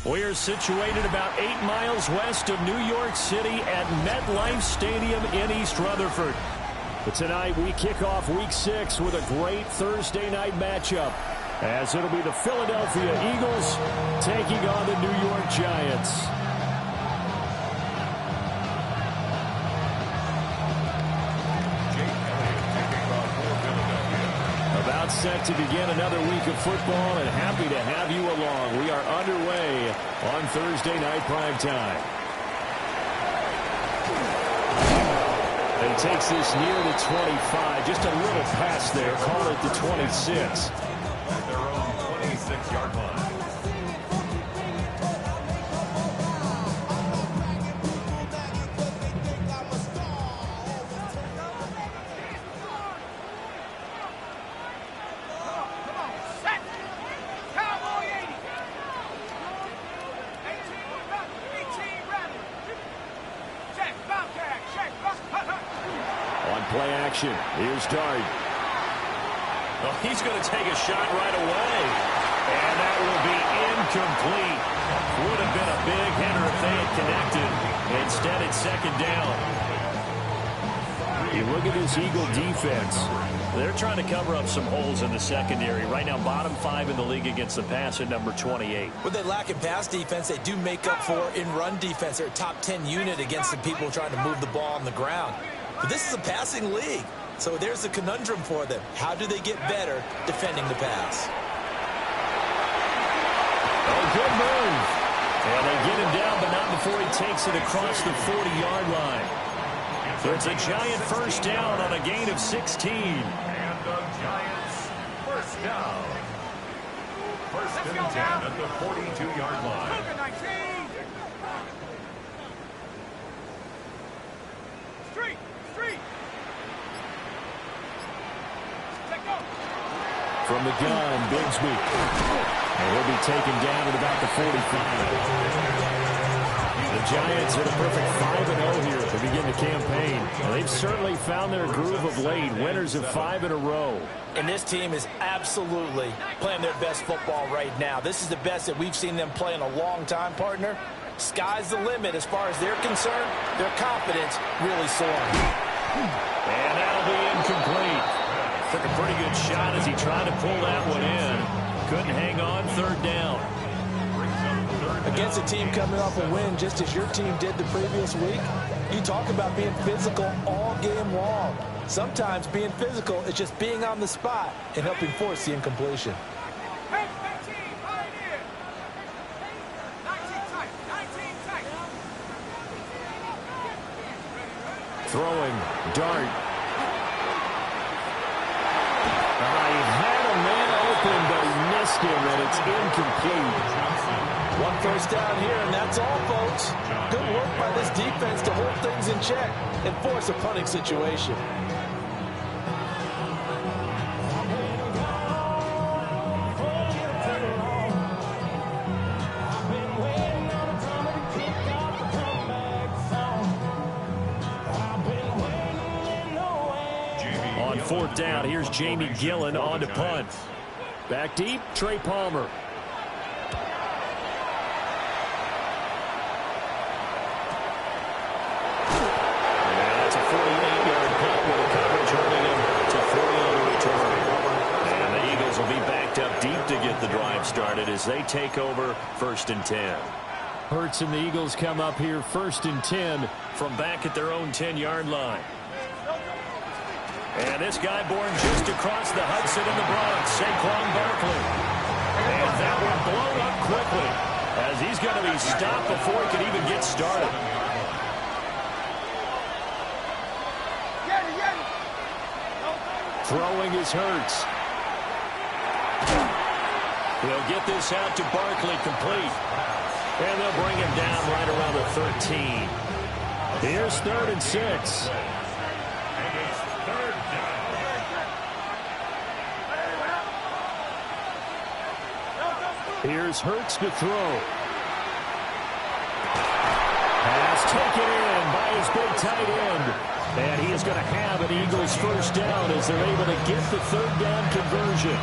We are situated about 8 miles west of New York City at MetLife Stadium in East Rutherford. But tonight we kick off Week 6 with a great Thursday night matchup, as it'll be the Philadelphia Eagles taking on the New York Giants. About set to begin another week of football, and happy to have you along. We are underway on Thursday night primetime. And he takes this near the 25. Just a little pass there. Call it the 26. At their own 26-yard line. Play action. Here's Dart. Oh, he's going to take a shot right away. And that will be incomplete. Would have been a big hitter if they had connected. Instead, it's second down. You look at this Eagle defense. They're trying to cover up some holes in the secondary. Right now, bottom 5 in the league against the pass at number 28. When they lack in pass defense, they do make up for in run defense. They're a top 10 unit against the people trying to move the ball on the ground. But this is a passing league, so there's a conundrum for them. How do they get better defending the pass? Oh, good move. And they get him down, but not before he takes it across the 40-yard line. So it's a Giant first down on a gain of 16. And the Giants first down. First and 10 at the 42-yard line. From the gun, Bigsby. And he'll be taken down at about the 45. The Giants had a perfect 5-0 here to begin the campaign. And they've certainly found their groove of late, winners of 5 in a row. And this team is absolutely playing their best football right now. This is the best that we've seen them play in a long time, partner. Sky's the limit as far as they're concerned. Their confidence really soaring. And that'll be incomplete. Took a pretty good shot as he tried to pull that one in. Couldn't hang on, third down. Against a team coming off a win just as your team did the previous week, you talk about being physical all game long. Sometimes being physical is just being on the spot and helping force the incompletion. Throwing, Dart. He had a man open, but he missed him, and it's incomplete. One first down here, and that's all, folks. Good work by this defense to hold things in check and force a punting situation. On fourth down, here's Jamie Gillen on to punt. Back deep, Trey Palmer. And that's a 48-yard punt with a coverage hurting him to 40 on the return. And the Eagles will be backed up deep to get the drive started as they take over first and 10. Hurts and the Eagles come up here first and 10 from back at their own 10-yard line. And this guy born just across the Hudson in the Bronx, Saquon Barkley. And that one blown up quickly as he's going to be stopped before he can even get started. Throwing is Hurts. He'll get this out to Barkley complete. And they'll bring him down right around the 13. Here's third and 6. Here's Hurts to throw. Pass taken in by his big tight end. And he is going to have an Eagles first down as as they're able to get the third down conversion.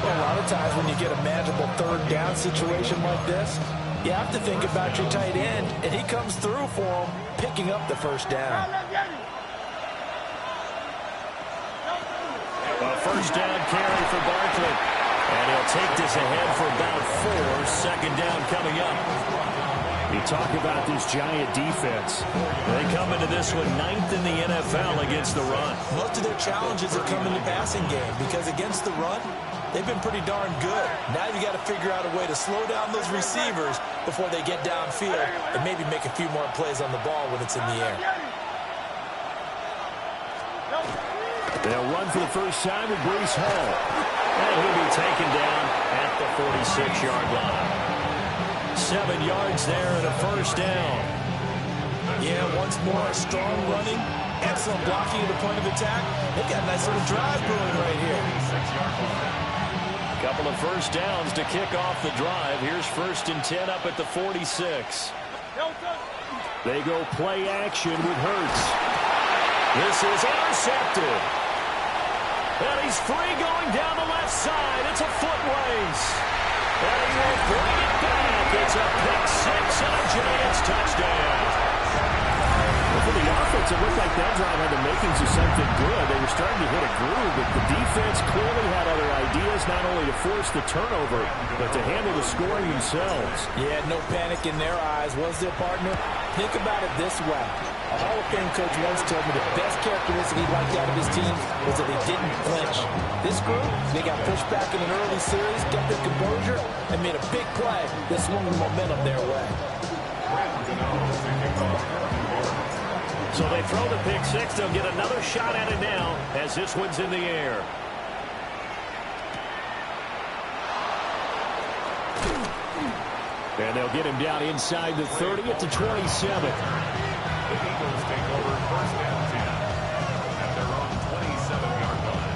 Well, a lot of times when you get a manageable third down situation like this, you have to think about your tight end, and he comes through for him, picking up the first down. A first down carry for Barkley. And he'll take this ahead for about 4. Second down coming up. You talk about this Giant defense. They come into this one 9th in the NFL against the run. Most of their challenges have come in the passing game because against the run, they've been pretty darn good. Now you got to figure out a way to slow down those receivers before they get downfield and maybe make a few more plays on the ball when it's in the air. They'll run for the first time with Breece Hall. And he'll be taken down at the 46-yard line. 7 yards there and a first down. Yeah, once more, strong running, excellent blocking at the point of attack. They've got a nice little drive brewing right here. Couple of first downs to kick off the drive. Here's 1st and 10 up at the 46. They go play action with Hurts. This is intercepted. And he's free going down the left side. It's a foot race. And he will bring it back. It's a pick 6 and a Giants touchdown. Well, for the offense, it looked like that drive had the makings of something good. They were starting to hit a groove, but the defense clearly had other ideas, not only to force the turnover, but to handle the scoring themselves. Yeah, no panic in their eyes, was there, partner? Think about it this way. A Hall of Fame coach once told me the best characteristic he liked out of his team was that they didn't flinch. This group, they got pushed back in an early series, kept their composure, and made a big play that swung the momentum their way. So they throw the pick 6. They'll get another shot at it now as this one's in the air. And they'll get him down inside the 30 at the 27. The Eagles take over 1st and 10 at their own 27-yard line.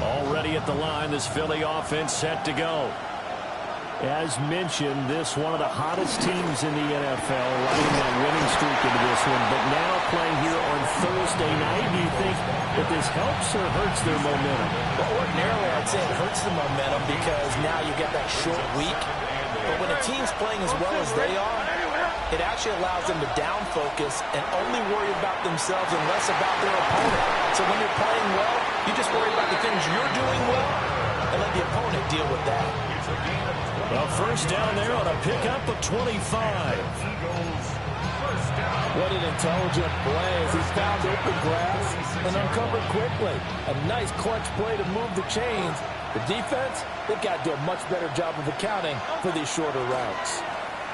Already at the line, this Philly offense set to go. As mentioned, this one of the hottest teams in the NFL, riding that winning streak into this one, but now playing here on Thursday night. Do you think that this helps or hurts their momentum? Well, ordinarily, I'd say it hurts the momentum because now you get that short week. But when a team's playing as well as they are, it actually allows them to down focus and only worry about themselves and less about their opponent. So when you're playing well, you just worry about the things you're doing well and let the opponent deal with that. Well, first down there on a pickup of 25. What an intelligent play as he found open grass and uncovered quickly. A nice clutch play to move the chains. The defense, they've got to do a much better job of accounting for these shorter routes.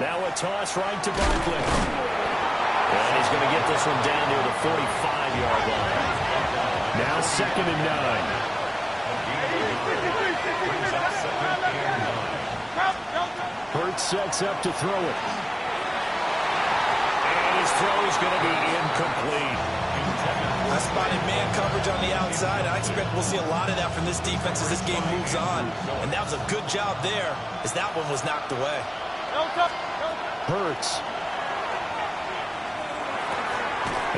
Now a toss right to Barkley. And he's going to get this one down near the 45-yard line. Now 2nd and 9. Hurts sets up to throw it. And his throw is going to be incomplete. I spotted man coverage on the outside. I expect we'll see a lot of that from this defense as this game moves on. And that was a good job there as that one was knocked away. Hurts.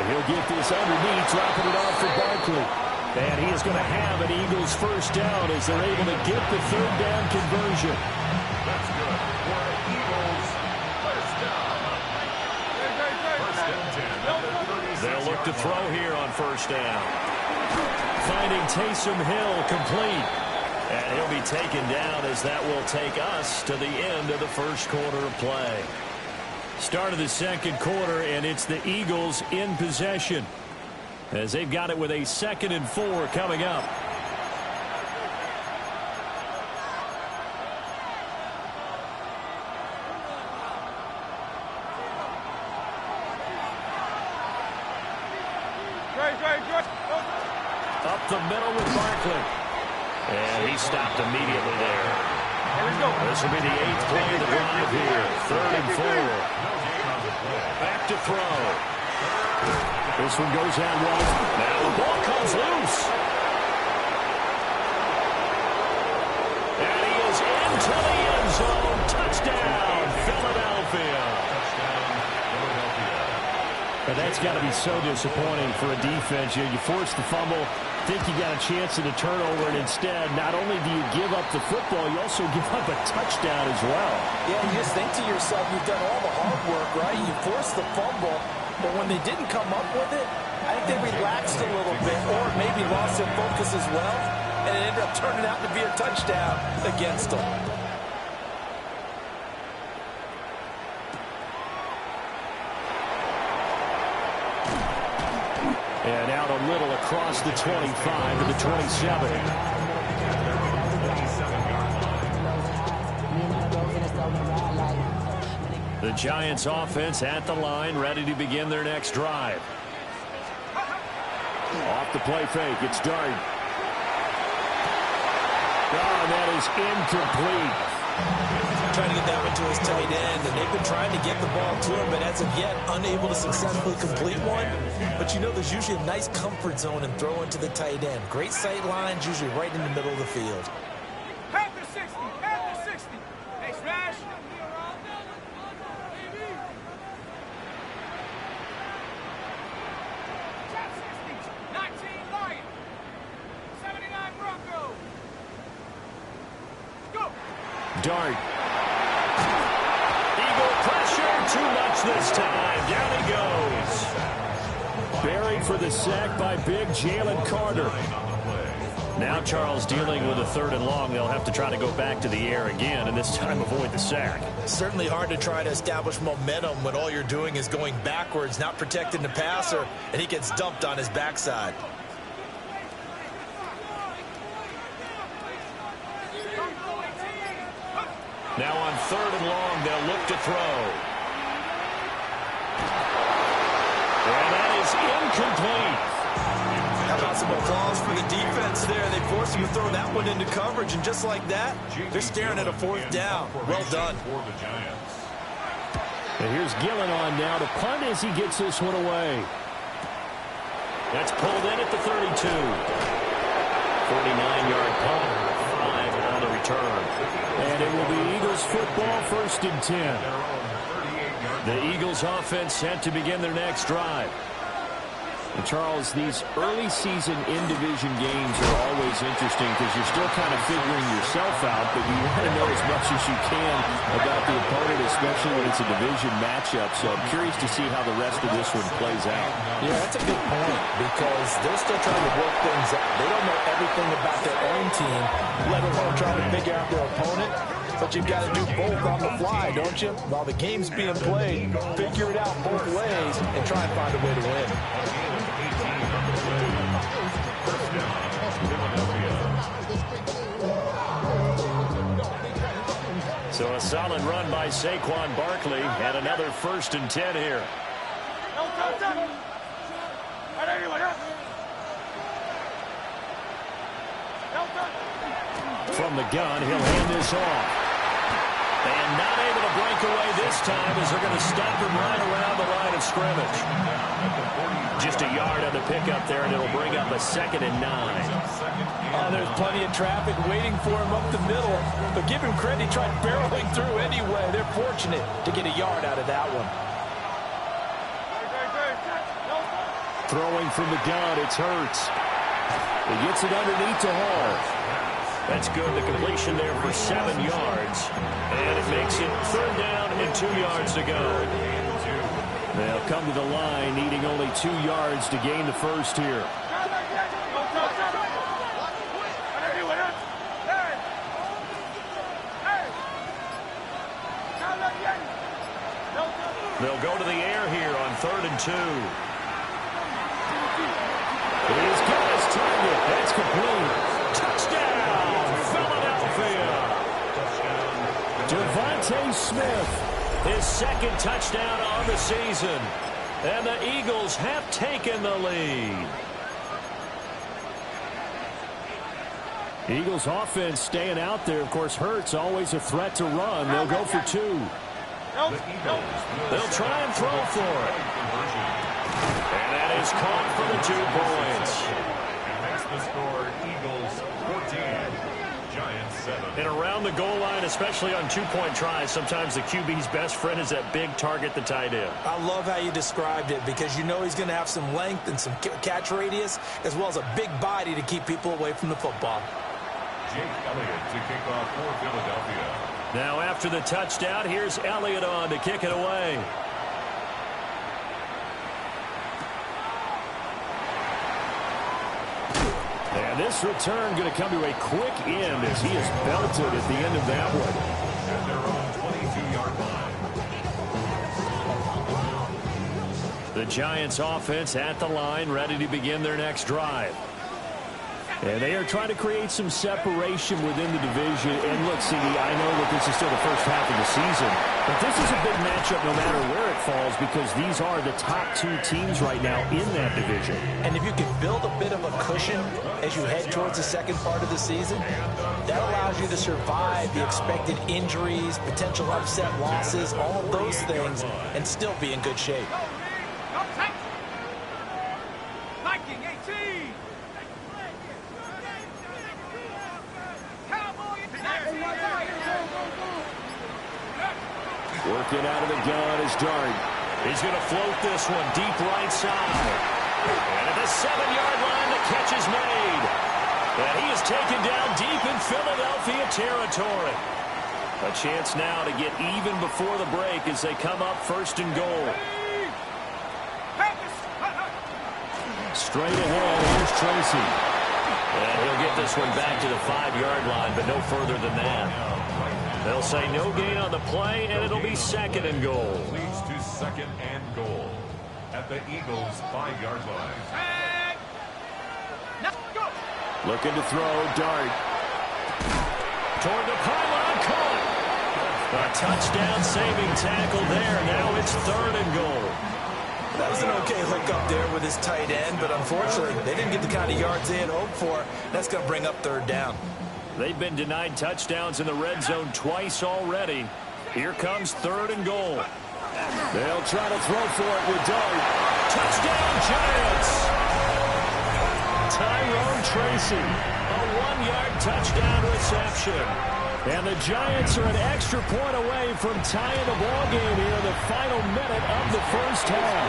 And he'll get this underneath, dropping it off for Barkley. And he is going to have an Eagles first down as they're able to get the third down conversion. That's good for Eagles first down. 1st and 10. They'll look to throw here on first down. Finding Taysom Hill complete. And he'll be taken down as that will take us to the end of the first quarter of play. Start of the second quarter, and it's the Eagles in possession as they've got it with a 2nd and 4 coming up. Up the middle with Barkley. And he stopped immediately there. This will be the 8th play of the drive here. 3rd and 4. Back to throw. This one goes out wide. Now the ball comes loose. And he is into the end zone. Touchdown, Philadelphia. And that's got to be so disappointing for a defense. You force the fumble, think you got a chance at a turnover, and instead, not only do you give up the football, you also give up a touchdown as well. Yeah, you just think to yourself, you've done all the hard work, right? You forced the fumble, but when they didn't come up with it, I think they relaxed a little bit or maybe lost their focus as well, and it ended up turning out to be a touchdown against them. And out a little across the 25 to the 27. The Giants offense at the line, ready to begin their next drive. Off the play fake, it's Dart. Oh, that is incomplete. Trying to get that one to his tight end, and they've been trying to get the ball to him, but as of yet, unable to successfully complete one. But you know, there's usually a nice comfort zone in throwing to the tight end. Great sight lines, usually right in the middle of the field. After 60, after 60. Hey, smash. Top 60, 19 Lion, 79 Bronco. Go. Dart. Eagle pressure, too much this time. Down he goes. Buried for the sack by big Jalen Carter. Now Charles dealing with a 3rd and long. They'll have to try to go back to the air again, and this time avoid the sack. Certainly hard to try to establish momentum when all you're doing is going backwards, not protecting the passer, and he gets dumped on his backside. Now on 3rd and long, they'll look to throw. And that is incomplete. How about some applause for the defense there? They forced him to throw that one into coverage, and just like that, they're staring at a 4th down. Well done. And here's Gillen on now to punt as he gets this one away. That's pulled in at the 32. 49-yard punt. 5 on the return. And it will be Eagles football, 1st and 10. The Eagles offense set to begin their next drive. And Charles, these early season in-division games are always interesting because you're still kind of figuring yourself out, but you want to know as much as you can about the opponent, especially when it's a division matchup. So I'm curious to see how the rest of this one plays out. Yeah, that's a good point because they're still trying to work things out. They don't know everything about their own team, let alone trying to figure out their opponent. But you've got to do both on the fly, don't you? While the game's being played, figure it out both ways and try and find a way to win. So a solid run by Saquon Barkley and another 1st and 10 here. From the gun, he'll hand this off. And not able to break away this time as they're going to stop him right around the line of scrimmage. Just a yard on the pickup there, and it'll bring up a 2nd and 9. Oh, there's plenty of traffic waiting for him up the middle. But give him credit, he tried barreling through anyway. They're fortunate to get a yard out of that one. Throwing from the gun, it's Hurts. He gets it underneath to Hall. That's good. The completion there for 7 yards. And it makes it 3rd down and 2 yards to go. They'll come to the line, needing only 2 yards to gain the first here. They'll go to the air here on 3rd and 2. He's got his target. That's complete. Touchdown, Philadelphia. Devontae Smith, his 2nd touchdown on the season. And the Eagles have taken the lead. Eagles offense staying out there. Of course, Hurts always a threat to run. They'll go for 2. They'll try and throw for it. And that is caught for the 2 points. And that's the score, Eagles 14, Giants 7. And around the goal line, especially on two-point tries, sometimes the QB's best friend is that big target, the tight end. I love how you described it because you know he's going to have some length and some catch radius as well as a big body to keep people away from the football. Jake Elliott to kick off for Philadelphia. Now after the touchdown, here's Elliott on to kick it away. And this return going to come to a quick end as he is belted at the end of that one. At their own 22-yard line. The Giants offense at the line, ready to begin their next drive. And they are trying to create some separation within the division. And look, CD, I know that this is still the first half of the season, but this is a big matchup no matter where it falls because these are the top two teams right now in that division. And if you can build a bit of a cushion as you head towards the second part of the season, that allows you to survive the expected injuries, potential upset losses, all of those things, and still be in good shape. Viking 18. Working out of the gun is Dart. He's going to float this one deep right side. And at the 7-yard line, the catch is made. And he is taken down deep in Philadelphia territory. A chance now to get even before the break as they come up first and goal. Straight ahead, here's Tracy. And he'll get this one back to the 5-yard line, but no further than that. They'll say no gain on the play, and it'll be second and goal. Leads to second and goal at the Eagles' 5-yard line. Looking to throw, Dart. Toward the pylon, caught. A touchdown-saving tackle there. Now it's third and goal. That was an okay hook up there with his tight end, but unfortunately, they didn't get the kind of yards they had hoped for. That's going to bring up third down. They've been denied touchdowns in the red zone twice already. Here comes third and goal. They'll try to throw for it with Dart. Touchdown, Giants! Tyrone Tracy, A 1-yard touchdown reception. and the Giants are an extra point away from tying the ball game here in the final minute of the first half.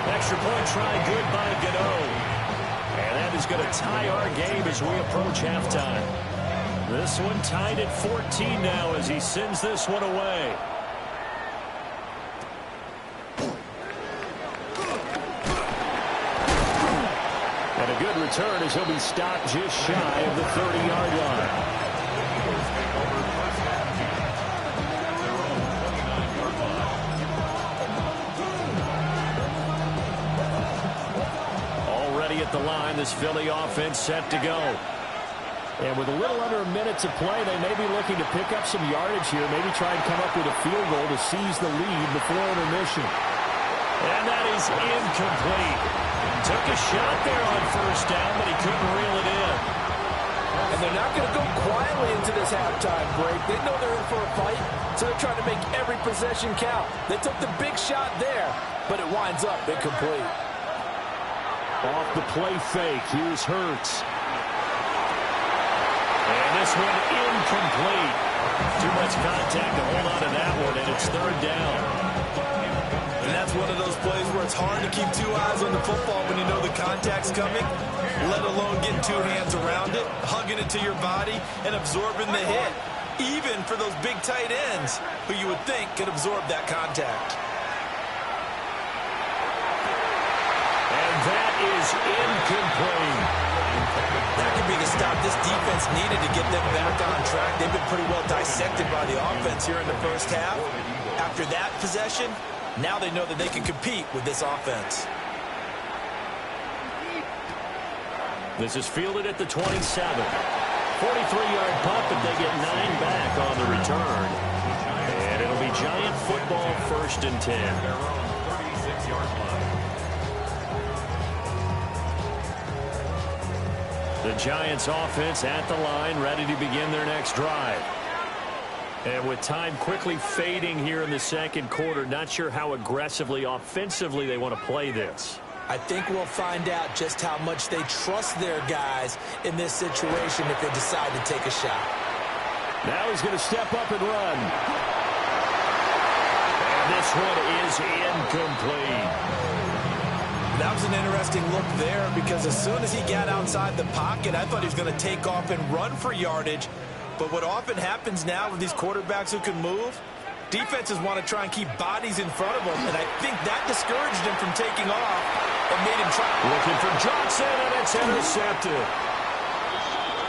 Extra point try good by Gano. And that is going to tie our game as we approach halftime. This one tied at 14 now as he sends this one away. And a good return as he'll be stopped just shy of the 30-yard line. Already at the line, this Philly offense set to go. And with a little under a minute to play, they may be looking to pick up some yardage here, maybe try and come up with a field goal to seize the lead before intermission. And that is incomplete. Took a shot there on first down, but he couldn't reel it in. And they're not going to go quietly into this halftime break. They know they're in for a fight, so they're trying to make every possession count. They took the big shot there, but it winds up incomplete. Off the play fake, here's Hurts. And this one incomplete. Too much contact to hold on to that one, and it's third down. And that's one of those plays where it's hard to keep two eyes on the football when you know the contact's coming, let alone getting two hands around it, hugging it to your body, and absorbing the hit, even for those big tight ends who you would think could absorb that contact. And that is incomplete. That could be the stop this defense needed to get them back on track. They've been pretty well dissected by the offense here in the first half. After that possession, now they know that they can compete with this offense. This is fielded at the 27. 43-yard punt, but they get 9 back on the return. And it'll be Giant football, 1st and 10. The Giants offense at the line, ready to begin their next drive. And with time quickly fading here in the second quarter, not sure how aggressively, offensively they want to play this. I think we'll find out just how much they trust their guys in this situation if they decide to take a shot. Now he's going to step up and run. And this one is incomplete. That was an interesting look there because as soon as he got outside the pocket, I thought he was going to take off and run for yardage. But what often happens now with these quarterbacks who can move, defenses want to try and keep bodies in front of them, and I think that discouraged him from taking off and made him try. Looking for Johnson, and it's intercepted.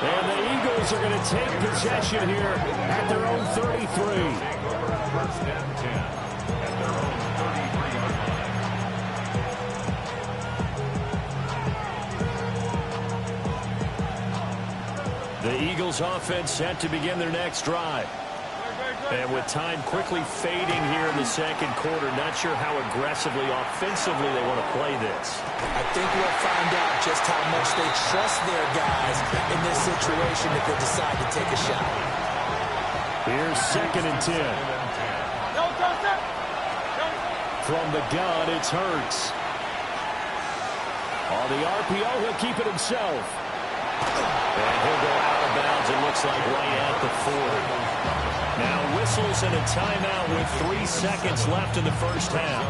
And the Eagles are going to take possession here at their own 33. First and 10 at their own 33-yard line. The Eagles offense set to begin their next drive. And with time quickly fading here in the second quarter, not sure how aggressively, offensively they want to play this. I think we'll find out just how much they trust their guys in this situation if they decide to take a shot. Here's 2nd and 10. From the gun, it's Hurts. On the RPO, he'll keep it himself. And he'll go out of bounds, it looks like right at the 40. Now whistles and a timeout with 3 seconds left in the first half.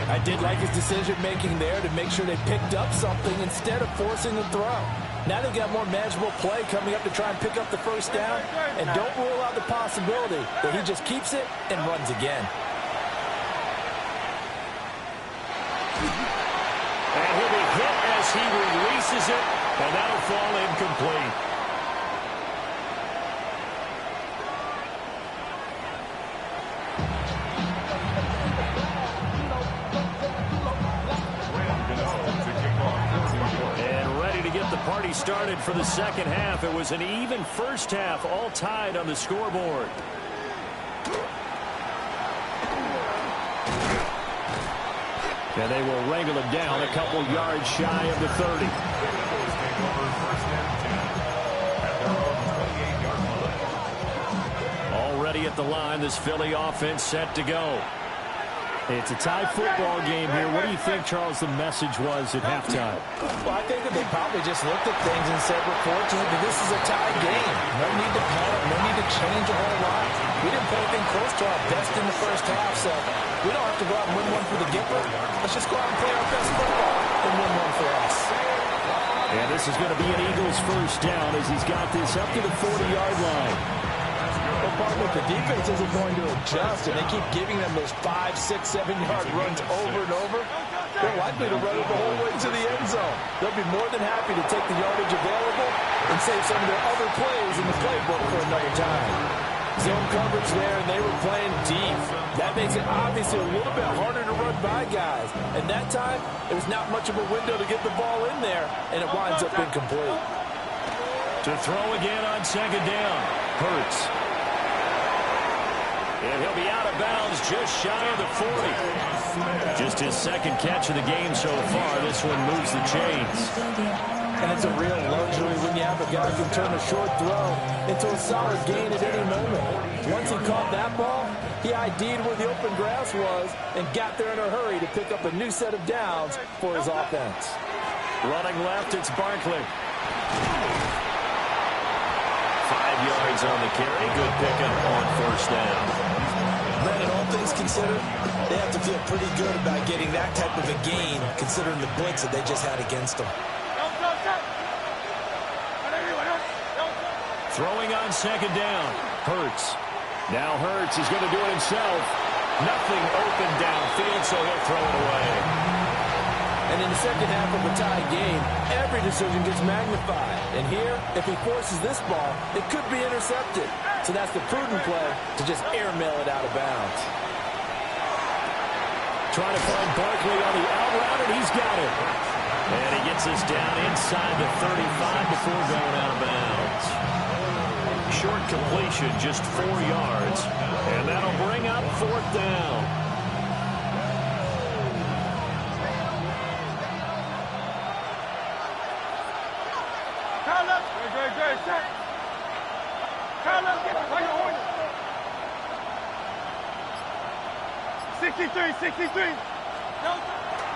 I did like his decision-making there to make sure they picked up something instead of forcing the throw. Now they've got more manageable play coming up to try and pick up the first down, and don't rule out the possibility that he just keeps it and runs again. And he'll be hit as he releases it, and that'll fall incomplete. Party started for the second half. It was an even first half, all tied on the scoreboard. And they will wrangle him down a couple yards shy of the 30. Already at the line, this Philly offense set to go. It's a tie football game here. What do you think, Charles, the message was at halftime? Well, I think that they probably just looked at things and said, we're fortunate that this is a tie game. No need to panic, no need to change a whole lot. We didn't play anything close to our best in the first half, so we don't have to go out and win one for the Gipper. Let's just go out and play our best football and win one for us. And this is going to be an Eagles first down as he's got this up to the 40-yard line. Well, partner, the defense isn't going to adjust, and they keep giving them those 5, 6, 7-yard runs over and over. They're likely to run it the whole way to the end zone. They'll be more than happy to take the yardage available and save some of their other plays in the playbook for another time. Zone coverage there, and they were playing deep. That makes it obviously a little bit harder to run by guys. And that time, there was not much of a window to get the ball in there, and it winds up incomplete. To throw again on second down, Hurts. And he'll be out of bounds just shy of the 40. Just his second catch of the game so far. This one moves the chains. And it's a real luxury when you have a guy who can turn a short throw into a solid gain at any moment. Once he caught that ball, he ID'd where the open grass was and got there in a hurry to pick up a new set of downs for his offense. Running left, it's Barkley. 5 yards on the carry. Good pickup on first down. Brandon, all things considered, they have to feel pretty good about getting that type of a gain, considering the blitz that they just had against them. Throwing on second down, Hurts. Now Hurts is going to do it himself. Nothing open downfield, so he'll throw it away. And in the second half of a tie game, every decision gets magnified. And here, if he forces this ball, it could be intercepted. So that's the prudent play to just airmail it out of bounds. Trying to find Barkley on the out route, and he's got it. And he gets us down inside the 35 before going out of bounds. Short completion, just 4 yards. And that'll bring up fourth down.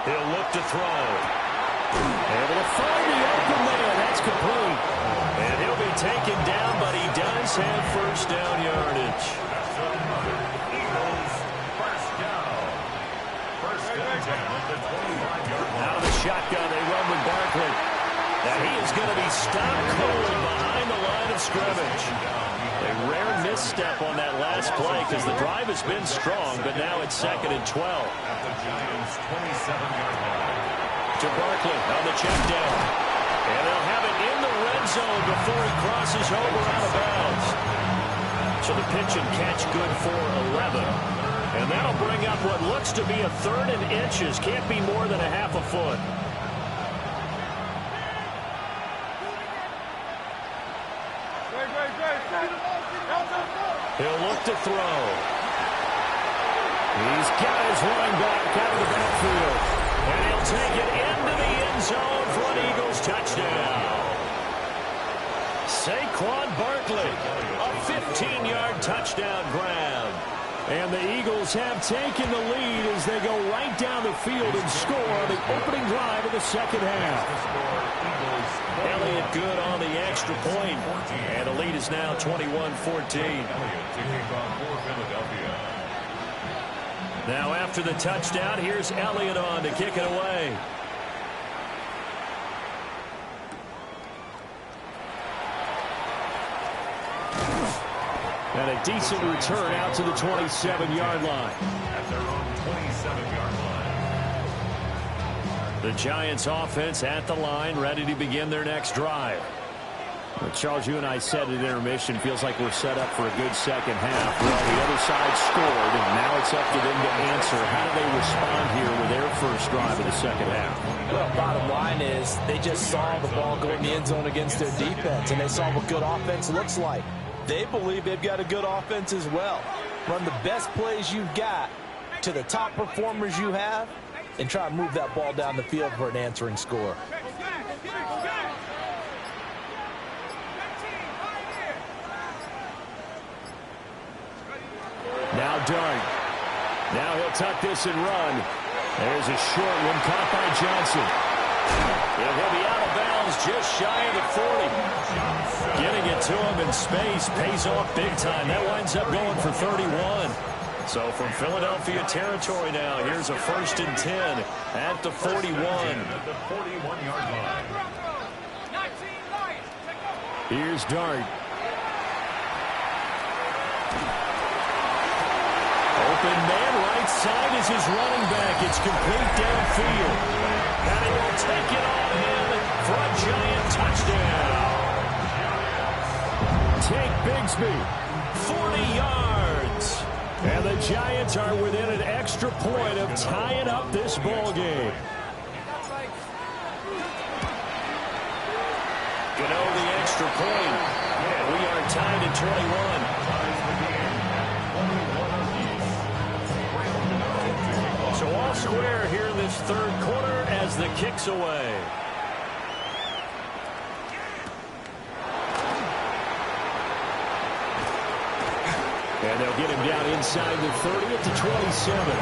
He'll look to throw. Able to find the open man. That's complete. And he'll be taken down, but he does have first down yardage. Eagles, first down. First and 10 at the 25-yard line. Out of the shotgun, they run with Barkley. Now he is going to be stopped cold behind the line of scrimmage. A rare misstep on that last play because the drive has been strong, but now it's 2nd and 12. At the Giants' 27-yard line. To Barkley on the check down. And they'll have it in the red zone before he crosses over out of bounds. So the pitch and catch good for 11. And that'll bring up what looks to be a 3rd and inches. Can't be more than a half a foot. He'll look to throw. He's got his running back out of the backfield. And he'll take it into the end zone for an Eagles touchdown. Saquon Barkley, a 15-yard touchdown grab. And the Eagles have taken the lead as they go right down the field and score on the opening drive of the second half. Elliott good on the extra point. And the lead is now 21-14. Now after the touchdown, here's Elliott on to kick it away. And a decent return out to the 27-yard line. At their own 27-yard line. The Giants offense at the line, ready to begin their next drive. Well, Charles, you and I said at intermission, feels like we're set up for a good second half. Well, the other side scored, and now it's up to them to answer. How do they respond here with their first drive of the second half? Well, bottom line is they just saw the ball go in the end zone against their defense, and they saw what good offense looks like. They believe they've got a good offense as well. Run the best plays you've got to the top performers you have, and try to move that ball down the field for an answering score. Now Dart. Now he'll tuck this and run. There's a short one caught by Johnson. And he'll be out of bounds just shy of the 40. Getting it to him in space pays off big time. That winds up going for 31. So from Philadelphia territory now, here's a 1st and 10 at the 41. At the 41-yard line. Here's Dart. Open man, right side is his running back. It's complete downfield. And he will take it on him for a Giant touchdown. Take Bigsby. 40 yards. And the Giants are within an extra point of tying up this ball game. Gano the extra point. And we are tied at 21. So all square here in this third quarter as the kick's away. And they'll get him down inside the 30 at the 27.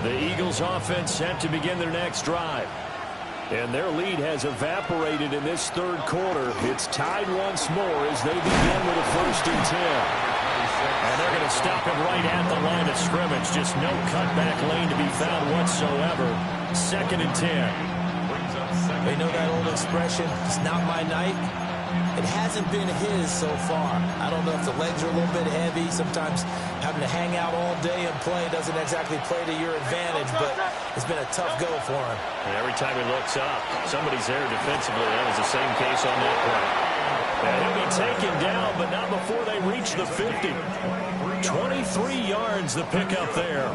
The Eagles offense set to begin their next drive. And their lead has evaporated in this third quarter. It's tied once more as they begin with a 1st and 10. And they're going to stop him right at the line of scrimmage. Just no cutback lane to be found whatsoever. 2nd and 10. They know that old expression, it's not my night. It hasn't been his so far. I don't know if the legs are a little bit heavy. Sometimes having to hang out all day and play doesn't exactly play to your advantage, but it's been a tough go for him. And every time he looks up, somebody's there defensively. That was the same case on that play. And he'll be taken down, but not before they reach the 50. 23 yards the pickup there.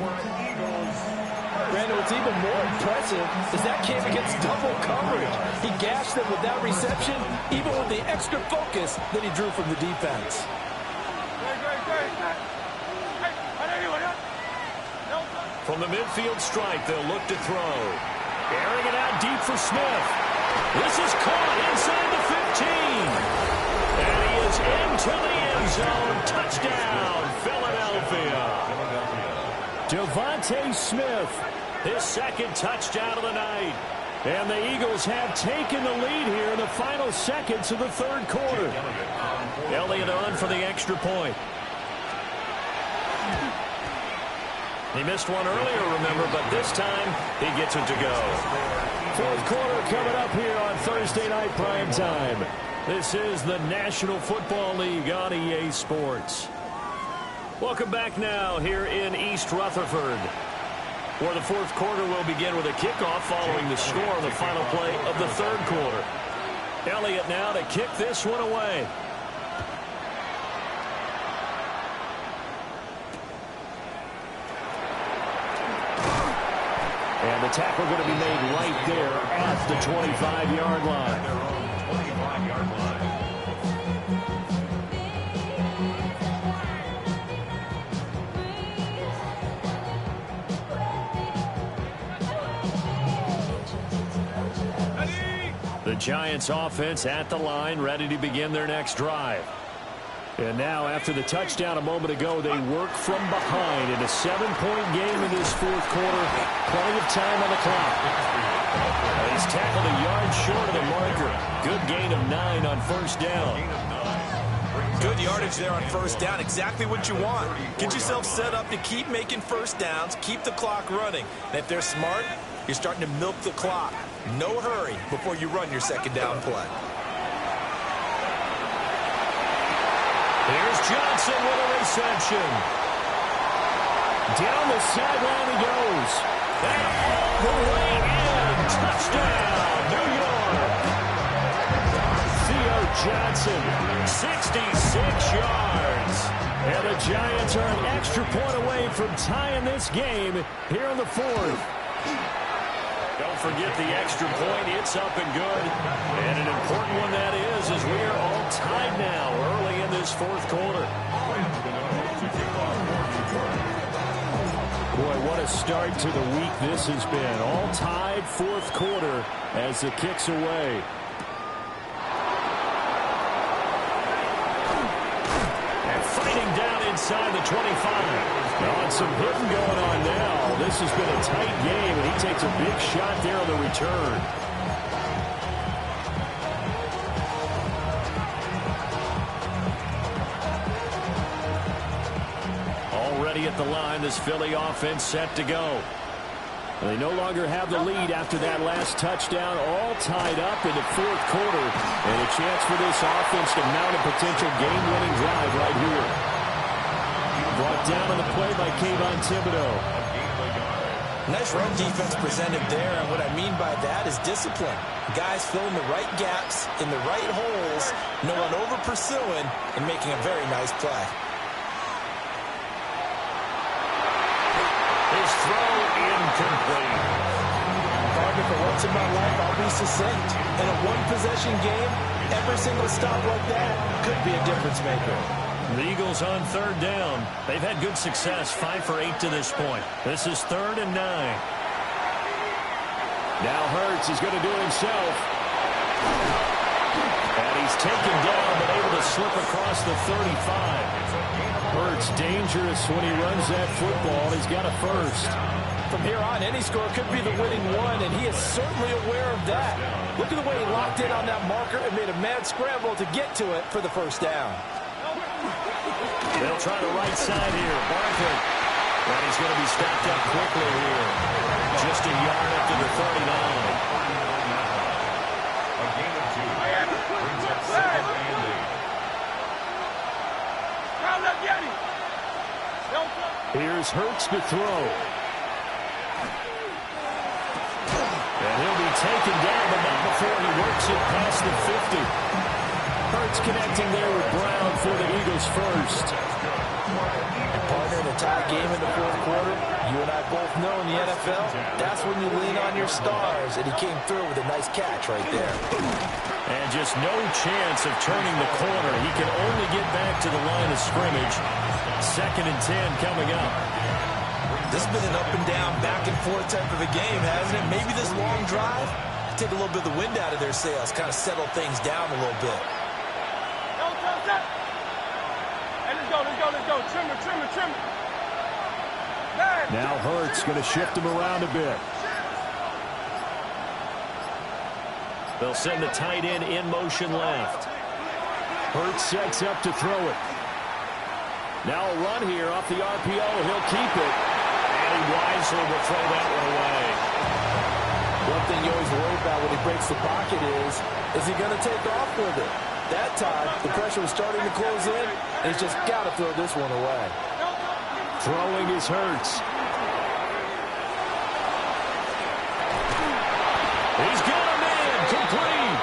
Brandon, what's even more impressive is that came against double coverage. He gashed them with that reception, even with the extra focus that he drew from the defense. From the midfield stripe, they'll look to throw. Airing it out deep for Smith. This is caught inside the 15. And he goes into the end zone. Touchdown, Philadelphia. Devontae Smith, his second touchdown of the night. And the Eagles have taken the lead here in the final seconds of the third quarter. Elliott on for the extra point. He missed one earlier, remember, but this time he gets it to go. Fourth quarter coming up here on Thursday Night Prime Time. This is the National Football League on EA Sports. Welcome back now here in East Rutherford, where the fourth quarter will begin with a kickoff following the score on the final play of the third quarter. Elliott now to kick this one away. And the tackle going to be made right there at the 25-yard line. Their own 25-yard line. The Giants offense at the line, ready to begin their next drive. And now, after the touchdown a moment ago, they work from behind in a 7-point game in this fourth quarter. Plenty of time on the clock. And he's tackled a yard short of the marker. Good gain of 9 on first down. Good yardage there on first down. Exactly what you want. Get yourself set up to keep making first downs, keep the clock running. And if they're smart, you're starting to milk the clock. No hurry before you run your second down play. Here's Johnson with a reception. Down the sideline he goes. And all the way in. Touchdown, New York. Theo Johnson, 66 yards. And the Giants are an extra point away from tying this game here in the fourth. Don't forget the extra point. It's up and good. And an important one that is, as we are all tied now early in this fourth quarter. Boy, what a start to the week this has been. All tied fourth quarter as the kick's away. And fighting down inside the 25. And some hitting going on now. This has been a tight game, and he takes a big shot there on the return. Already at the line, this Philly offense set to go. And they no longer have the lead after that last touchdown, all tied up in the fourth quarter. And a chance for this offense to mount a potential game-winning drive right here. Brought down on the play by Kayvon Thibodeau. Nice run defense presented there, and what I mean by that is discipline. Guys filling the right gaps in the right holes, no one over-pursuing, and making a very nice play. His throw incomplete. Partner, for once in my life, I'll be succinct. In a one-possession game, every single stop like that could be a difference maker. The Eagles on third down. They've had good success, 5 for 8 to this point. This is 3rd and 9. Now Hurts is going to do it himself. And he's taken down, but able to slip across the 35. Hurts dangerous when he runs that football. He's got a first. From here on, any score could be the winning one, and he is certainly aware of that. Look at the way he locked in on that marker and made a mad scramble to get to it for the first down. They'll try the right side here. Barkley. And he's going to be stopped up quickly here. Just a yard up to the 39. A gain of 2. Brings up 2nd and 8. Here's Hurts to throw. And he'll be taken down, but not before he works it past the 50. Hurts connecting there with Brown for the Eagles first. Partner, in a tie game in the fourth quarter, you and I both know in the NFL, that's when you lean on your stars, and he came through with a nice catch right there. And just no chance of turning the corner. He can only get back to the line of scrimmage. 2nd and 10 coming up. This has been an up and down, back and forth type of a game, hasn't it? Maybe this long drive, take a little bit of the wind out of their sails, kind of settle things down a little bit. Trim it. Now Hurts going to shift him around a bit. They'll send the tight end in motion left. Hurts sets up to throw it. Now a run here off the RPO. He'll keep it. And he wisely will throw that one away. One thing you always worry about when he breaks the pocket is he going to take off with it? That time, the pressure was starting to close in, and he's just got to throw this one away. Throwing is Hurts. He's got him in. Complete.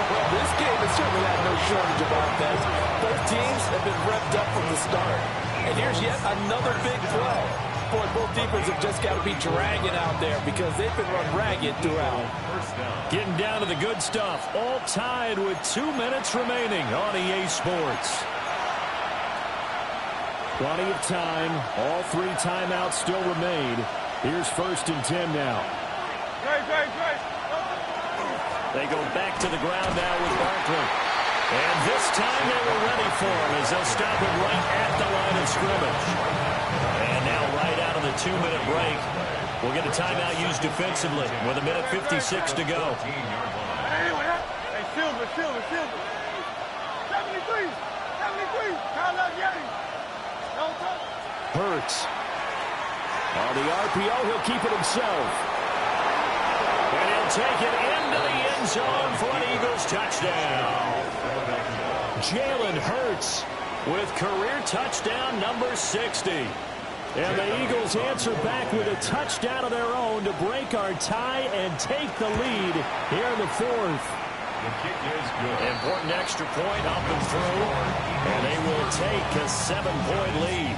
Well, this game has certainly had no shortage of offense. Both teams have been revved up from the start. And here's yet another big play. Boy, both defenses have just got to be dragging out there because they've been run ragged throughout. Getting down to the good stuff. All tied with 2 minutes remaining on EA Sports. Plenty of time. All 3 timeouts still remain. Here's 1st and 10 now. They go back to the ground now with Barkley. And this time they were ready for him as they'll stop him right at the line of scrimmage. And now right out of the 2-minute break, we'll get a timeout used defensively with 1:56 to go. Hey, Silver. 73. Kyle Getty. Hurts. On the RPO, he'll keep it himself. And he'll take it into the end zone for an Eagles touchdown. Jalen Hurts With career touchdown number 60. And the Eagles answer back with a touchdown of their own to break our tie and take the lead here in the 4th. The kick is good. Important extra point up and through. And they will take a 7-point lead.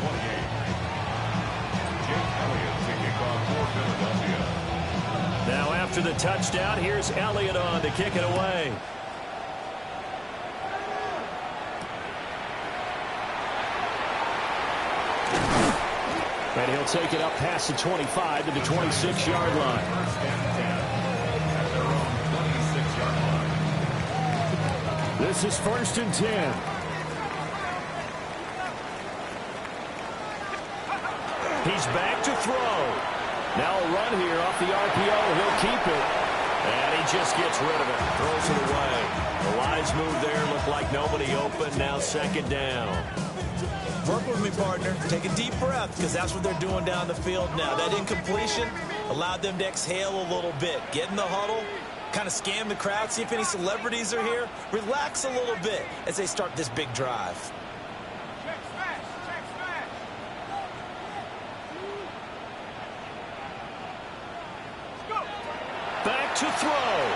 Now after the touchdown, here's Elliott on to kick it away. And he'll take it up past the 25 to the 26-yard line. This is 1st and 10. He's back to throw. Now a run here off the RPO. He'll keep it. And he just gets rid of it. Throws it away. The wise move there. Looked like nobody open. Now 2nd down. Work with me, partner. Take a deep breath, because that's what they're doing down the field now. That incompletion allowed them to exhale a little bit. Get in the huddle, kind of scan the crowd, see if any celebrities are here. Relax a little bit as they start this big drive. Check smash. Let's go. Back to throw.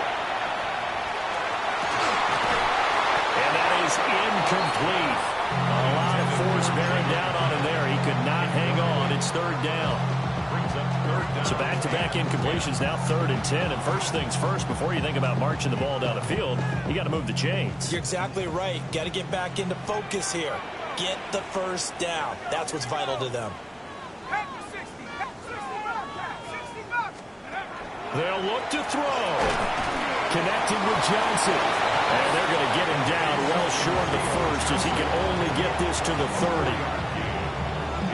And that is incomplete. A lot of force bearing down on him there. He could not hang on. It's 3rd down. So back-to-back incompletions, now 3rd and 10. And first things first, before you think about marching the ball down the field, you got to move the chains. You're exactly right. Got to get back into focus here. Get the first down. That's what's vital to them. They'll look to throw. Connecting with Johnson. And they're going to get him down well short of the 1st as he can only get this to the 30.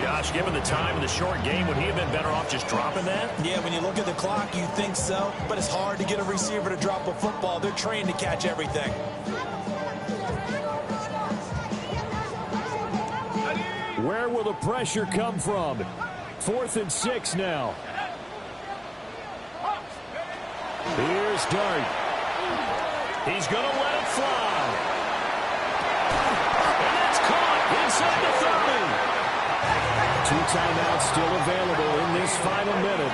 Gosh, given the time in the short game, would he have been better off just dropping that? Yeah, when you look at the clock, you think so. But it's hard to get a receiver to drop a football. They're trained to catch everything. Where will the pressure come from? 4th and 6 now. Here's Dart. He's going to let it fly. And that's caught inside the 30. 2 timeouts still available in this final minute.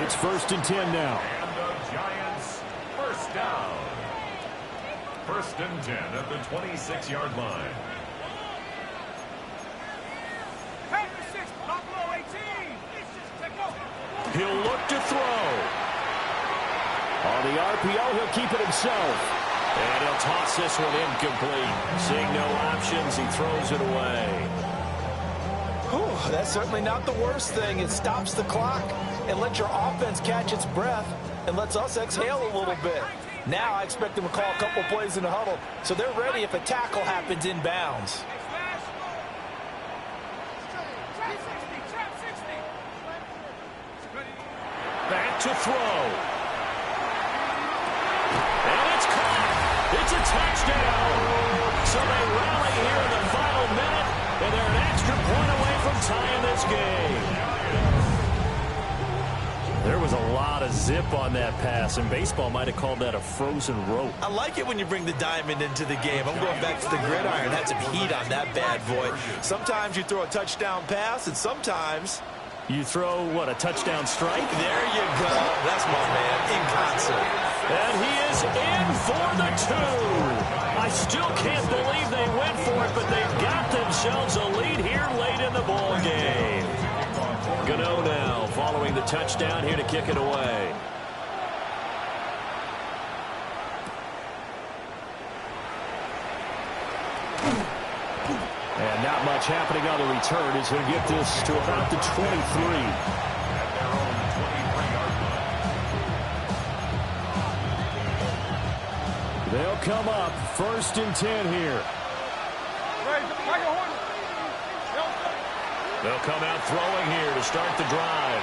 It's 1st and 10 now. And the Giants, 1st down. 1st and 10 at the 26-yard line. He'll look to throw. On the RPO, he'll keep it himself. And he'll toss this one incomplete. Seeing no options, he throws it away. Whew, that's certainly not the worst thing. It stops the clock and lets your offense catch its breath and lets us exhale a little bit. Now I expect them to call a couple plays in the huddle so they're ready if a tackle happens inbounds. to throw. And it's caught. It's a touchdown. So they rally here in the final minute, and they're an extra point away from tying this game. There was a lot of zip on that pass, and baseball might have called that a frozen rope. I like it when you bring the diamond into the game. I'm going back to the gridiron. Had some heat on that bad boy. Sometimes you throw a touchdown pass, and sometimes you throw, what, a touchdown strike? There you go. That's my man in concert. And he is in for the two. I still can't believe they went for it, but they've got themselves a lead here late in the ball game. Gano now following the touchdown here to kick it away. And not much happening on the return as he'll get this to about the 23. They'll come up 1st and 10 here. They'll come out throwing here to start the drive.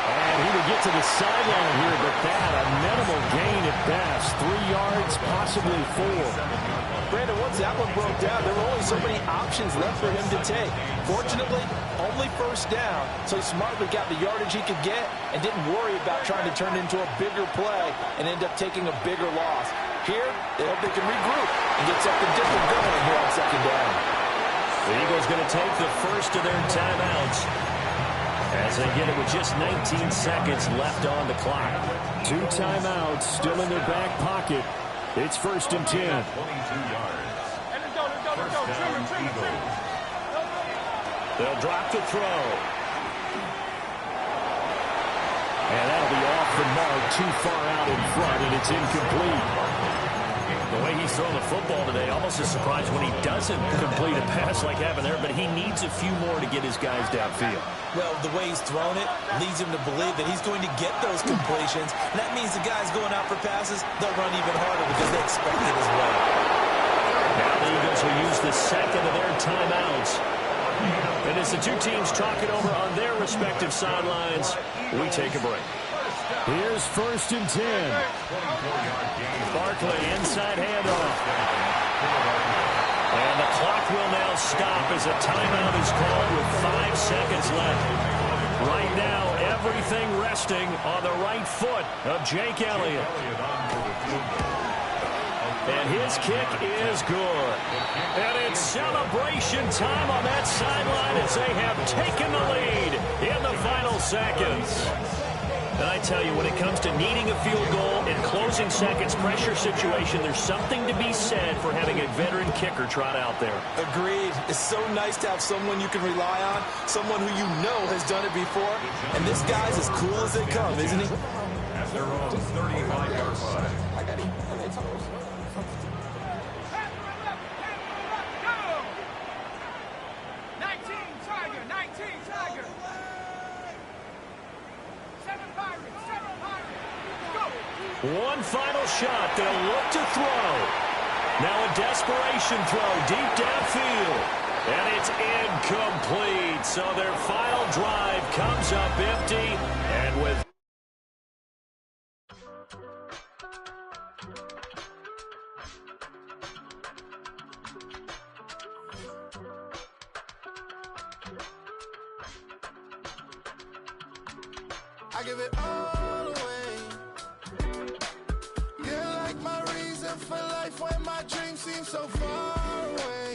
And he would get to the sideline here, but that a minimal gain at best. 3 yards, possibly 4. Brandon, once that one broke down, there were only so many options left for him to take. Fortunately, only 1st down, so he smartly got the yardage he could get and didn't worry about trying to turn it into a bigger play and end up taking a bigger loss. Here, they hope they can regroup and get something different going here on 2nd down. The Eagles going to take the first of their timeouts as they get it with just 19 seconds left on the clock. 2 timeouts still in their back pocket. It's 1st and 10. 22 yards. They'll drop the throw. And that'll be off the mark, too far out in front, and it's incomplete. The way he's thrown the football today, almost a surprise when he doesn't complete a pass like having there, but he needs a few more to get his guys downfield. Well, the way he's thrown it leads him to believe that he's going to get those completions, and that means the guys going out for passes, they'll run even harder because they expect it as well. Now the Eagles will use the second of their timeouts. And as the 2 teams talk it over on their respective sidelines, we take a break. Here's 1st and 10. Barkley, inside handoff. And the clock will now stop as a timeout is called with 5 seconds left. Right now, everything resting on the right foot of Jake Elliott. And his kick is good. And it's celebration time on that sideline as they have taken the lead in the final seconds. And I tell you, when it comes to needing a field goal in closing seconds, pressure situation, there's something to be said for having a veteran kicker trot out there. Agreed. It's so nice to have someone you can rely on, someone who you know has done it before. And this guy's as cool as they come, isn't he? At their own 35-yard line. 1 final shot. They'll look to throw. Now a desperation throw deep downfield. And it's incomplete. So their final drive comes up empty. And with I give it all away. You're like my reason for life when my dreams seem so far away.